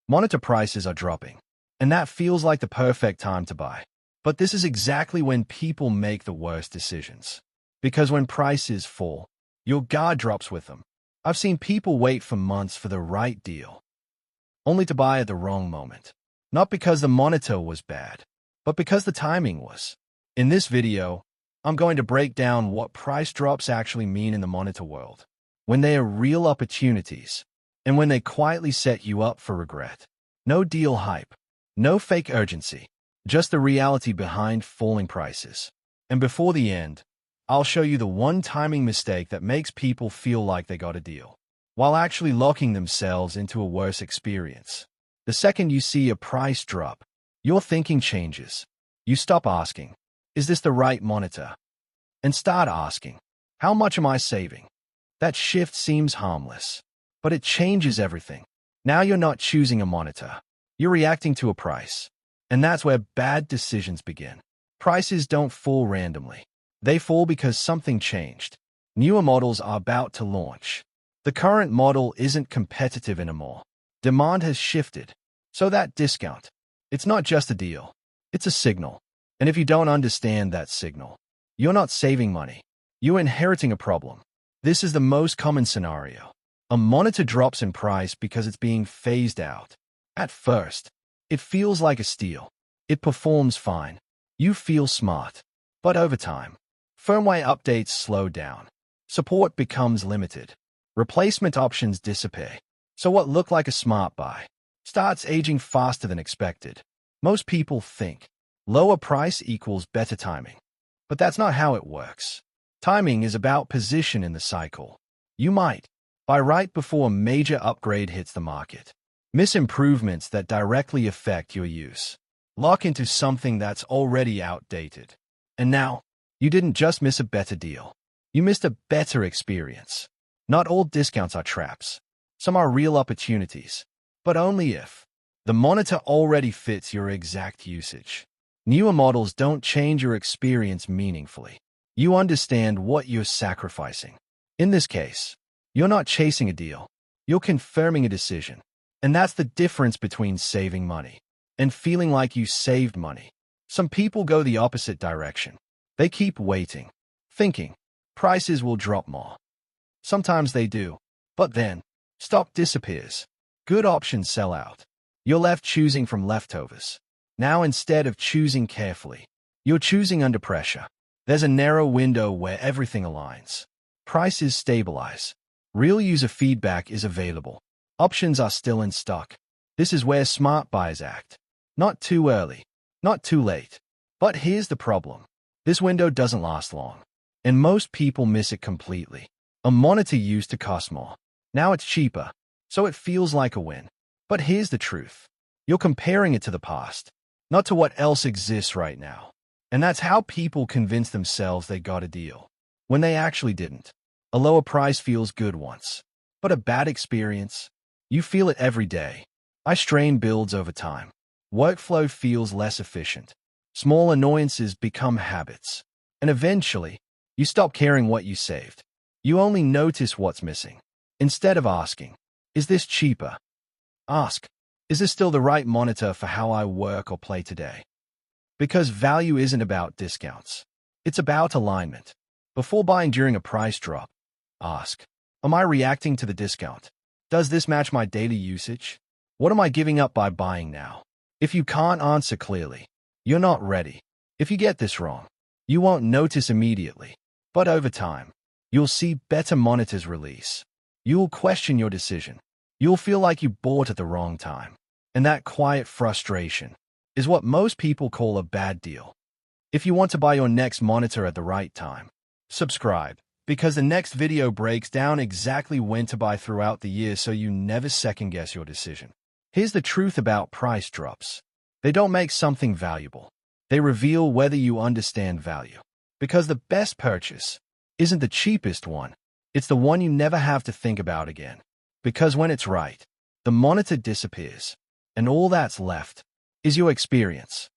Monitor prices are dropping, and that feels like the perfect time to buy. But this is exactly when people make the worst decisions. Because when prices fall, your guard drops with them. I've seen people wait for months for the right deal, only to buy at the wrong moment. Not because the monitor was bad, but because the timing was. In this video, I'm going to break down what price drops actually mean in the monitor world, when they are real opportunities, and when they quietly set you up for regret. No deal hype, no fake urgency, just the reality behind falling prices. And before the end, I'll show you the one timing mistake that makes people feel like they got a deal, while actually locking themselves into a worse experience. The second you see a price drop, your thinking changes. You stop asking, is this the right monitor? And start asking, how much am I saving? That shift seems harmless, but it changes everything. Now you're not choosing a monitor. You're reacting to a price. And that's where bad decisions begin. Prices don't fall randomly. They fall because something changed. Newer models are about to launch. The current model isn't competitive anymore. Demand has shifted. So that discount, it's not just a deal. It's a signal. And if you don't understand that signal, you're not saving money. You're inheriting a problem. This is the most common scenario. A monitor drops in price because it's being phased out. At first, it feels like a steal. It performs fine. You feel smart. But over time, firmware updates slow down. Support becomes limited. Replacement options disappear. So what looked like a smart buy starts aging faster than expected. Most people think lower price equals better timing. But that's not how it works. Timing is about position in the cycle. You might buy right before a major upgrade hits the market. Miss improvements that directly affect your use. Lock into something that's already outdated. And now, you didn't just miss a better deal. You missed a better experience. Not all discounts are traps. Some are real opportunities. But only if the monitor already fits your exact usage. Newer models don't change your experience meaningfully. You understand what you're sacrificing. In this case, you're not chasing a deal. You're confirming a decision. And that's the difference between saving money and feeling like you saved money. Some people go the opposite direction. They keep waiting, thinking prices will drop more. Sometimes they do, but then stock disappears. Good options sell out. You're left choosing from leftovers. Now instead of choosing carefully, you're choosing under pressure. There's a narrow window where everything aligns. Prices stabilize. Real user feedback is available. Options are still in stock. This is where smart buyers act. Not too early, not too late. But here's the problem. This window doesn't last long, and most people miss it completely. A monitor used to cost more. Now it's cheaper, so it feels like a win. But here's the truth. You're comparing it to the past, not to what else exists right now. And that's how people convince themselves they got a deal, when they actually didn't. A lower price feels good once, but a bad experience, you feel it every day. Strain builds over time. Workflow feels less efficient. Small annoyances become habits. And eventually, you stop caring what you saved. You only notice what's missing. Instead of asking, is this cheaper? Ask, is this still the right monitor for how I work or play today? Because value isn't about discounts. It's about alignment. Before buying during a price drop, ask, am I reacting to the discount? Does this match my daily usage? What am I giving up by buying now? If you can't answer clearly, you're not ready. If you get this wrong, you won't notice immediately. But over time, you'll see better monitors release. You'll question your decision. You'll feel like you bought at the wrong time. And that quiet frustration is what most people call a bad deal. If you want to buy your next monitor at the right time, subscribe, because the next video breaks down exactly when to buy throughout the year so you never second-guess your decision. Here's the truth about price drops. They don't make something valuable. They reveal whether you understand value. Because the best purchase isn't the cheapest one. It's the one you never have to think about again. Because when it's right, the monitor disappears, and all that's left is your experience.